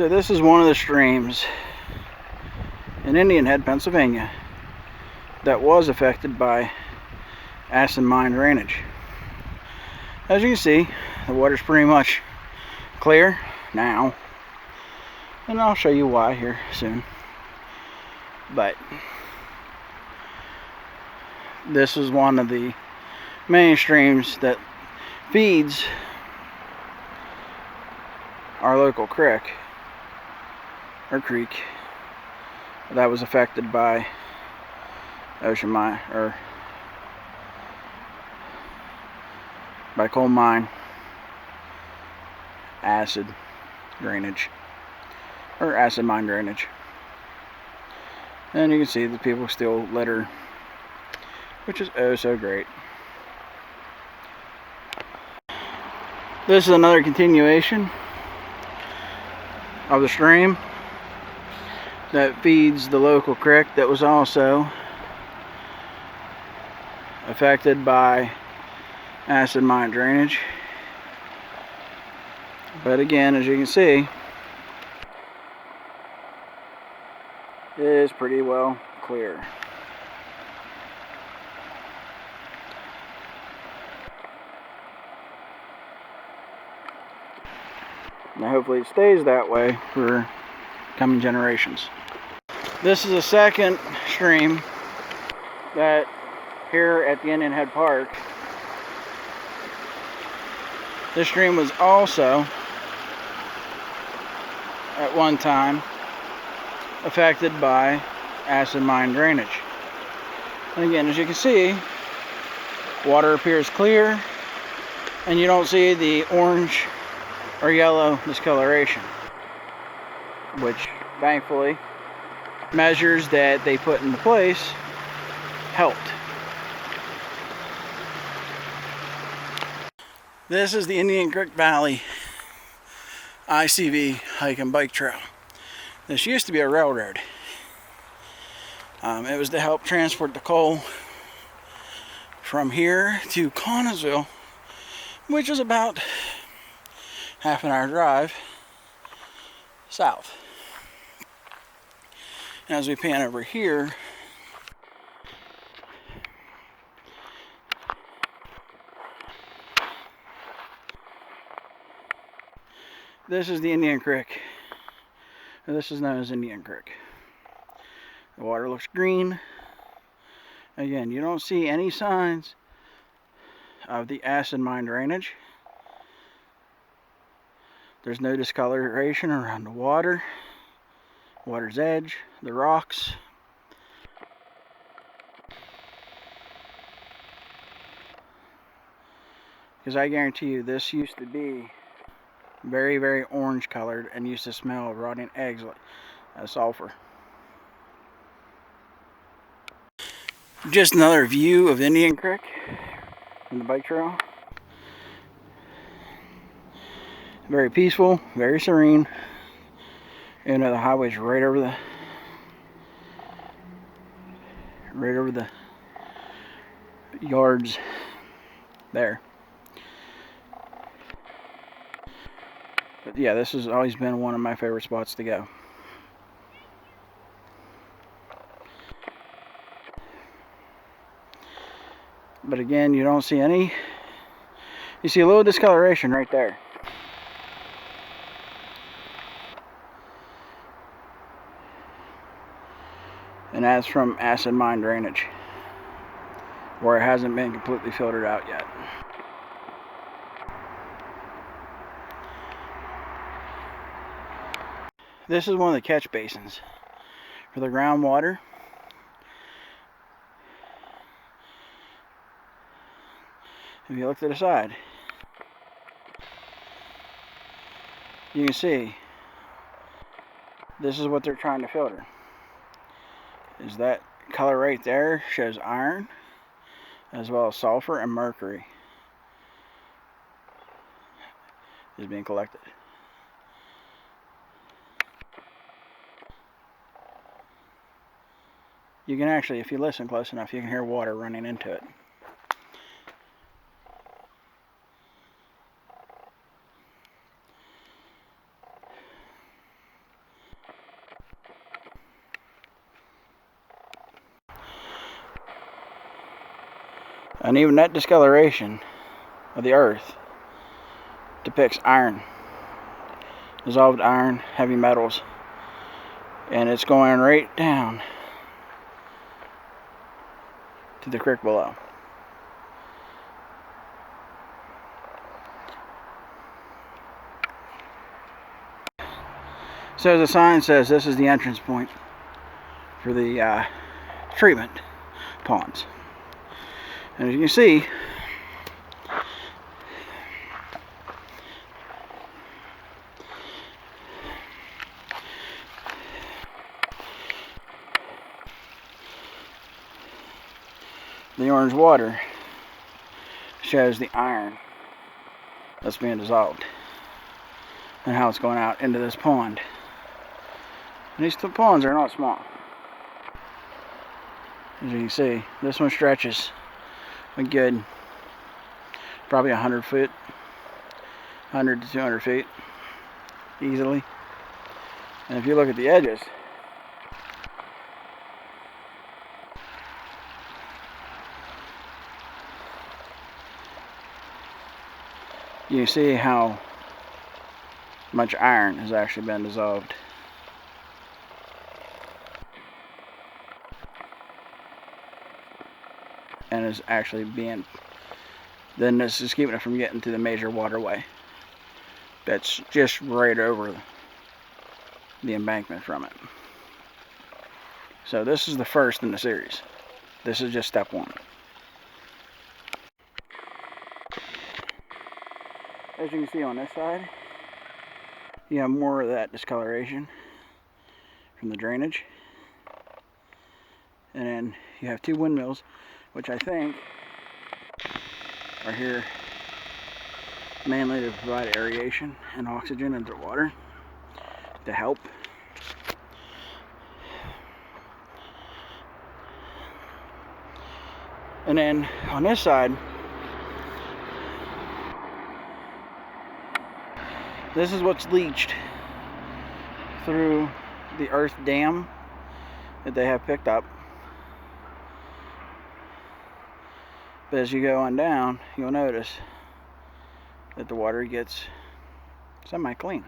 So this is one of the streams in Indian Head, Pennsylvania that was affected by acid mine drainage. As you can see, the water's pretty much clear now, and I'll show you why here soon. But this is one of the main streams that feeds our local creek that was affected by ocean mine, or by coal mine acid drainage, or acid mine drainage. And you can see the people still litter, which is oh so great. This is another continuation of the stream that feeds the local creek that was also affected by acid mine drainage. But again, as you can see, it is pretty well clear. Now hopefully it stays that way for coming generations. This is a second stream that here at the Indian Head Park. This stream was also at one time affected by acid mine drainage. And again, as you can see, water appears clear and you don't see the orange or yellow discoloration, which thankfully measures that they put into place helped. This is the Indian Creek Valley ICV hike and bike trail. This used to be a railroad. It was to help transport the coal from here to Connellsville, which is about half an hour drive south. And as we pan over here, this is the Indian Creek. This is known as Indian Creek. The water looks green. Again, you don't see any signs of the acid mine drainage. There's no discoloration around the water's edge, the rocks. Because I guarantee you this used to be very, very orange colored and used to smell of rotting eggs like sulfur. Just another view of Indian Creek from the bike trail. Very peaceful, very serene. You know, the highway's right over the yards there. But yeah, this has always been one of my favorite spots to go. But again, you don't see any, you see a little discoloration right there. And that's from acid mine drainage, where it hasn't been completely filtered out yet. This is one of the catch basins for the groundwater. If you look to the side, you can see this is what they're trying to filter. Is that color right there shows iron as well as sulfur and mercury is being collected. You can actually, if you listen close enough, you can hear water running into it. And even that discoloration of the earth depicts iron, dissolved iron, heavy metals, and it's going right down to the creek below. So the sign says this is the entrance point for the treatment ponds. And as you can see, the orange water shows the iron that's being dissolved and how it's going out into this pond. And these two ponds are not small. As you can see, this one stretches a good probably 100 feet, 100 to 200 feet easily. And if you look at the edges, you see how much iron has actually been dissolved. And is actually being, then this is keeping it from getting to the major waterway that's just right over the embankment from it. So this is the first in the series. This is just step one. As you can see on this side, you have more of that discoloration from the drainage. And then you have two windmills, which I think are here mainly to provide aeration and oxygen into water to help. And then on this side, this is what's leached through the earth dam that they have picked up. But as you go on down, you'll notice that the water gets semi-clean.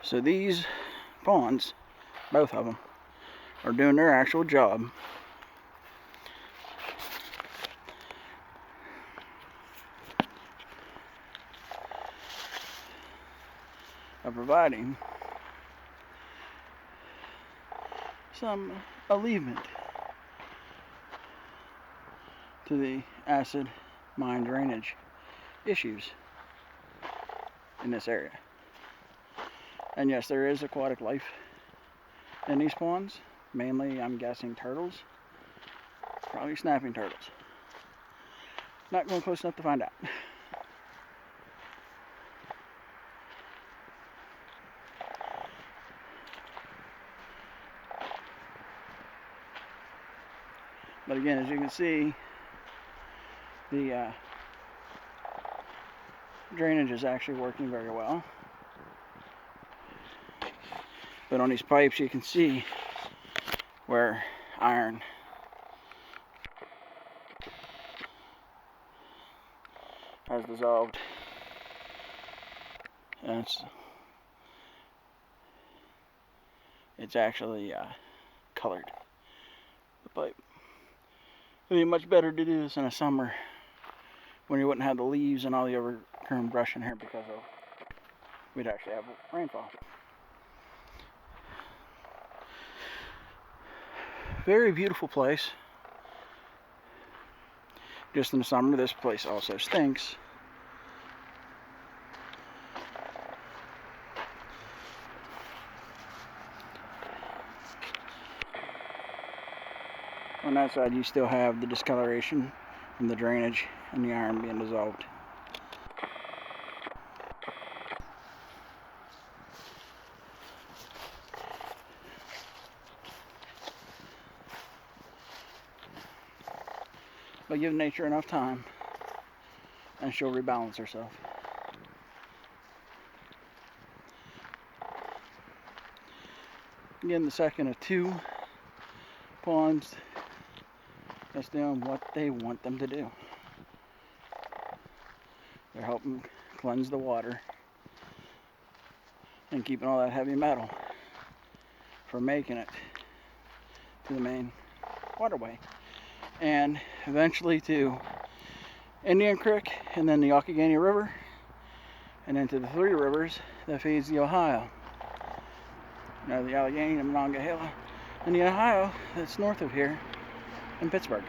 So these ponds, both of them, are doing their actual job of providing some alleviation to the acid mine drainage issues in this area. And yes, there is aquatic life in these ponds, mainly I'm guessing turtles, probably snapping turtles. Not going close enough to find out. But again, as you can see, the drainage is actually working very well. But on these pipes you can see where iron has dissolved. And it's actually colored, the pipe. It would be much better to do this in the summer when you wouldn't have the leaves and all the overgrown brush in here because we'd actually have rainfall. Very beautiful place. Just in the summer, this place also stinks. On that side, you still have the discoloration from the drainage and the iron being dissolved. But give nature enough time and she'll rebalance herself. Again, the second of two ponds, just doing what they want them to do. They're helping cleanse the water and keeping all that heavy metal from making it to the main waterway and eventually to Indian Creek and then the Youghiogheny River and into the three rivers that feeds the Ohio. The Allegheny, the Monongahela, and the Ohio that's north of here in Pittsburgh.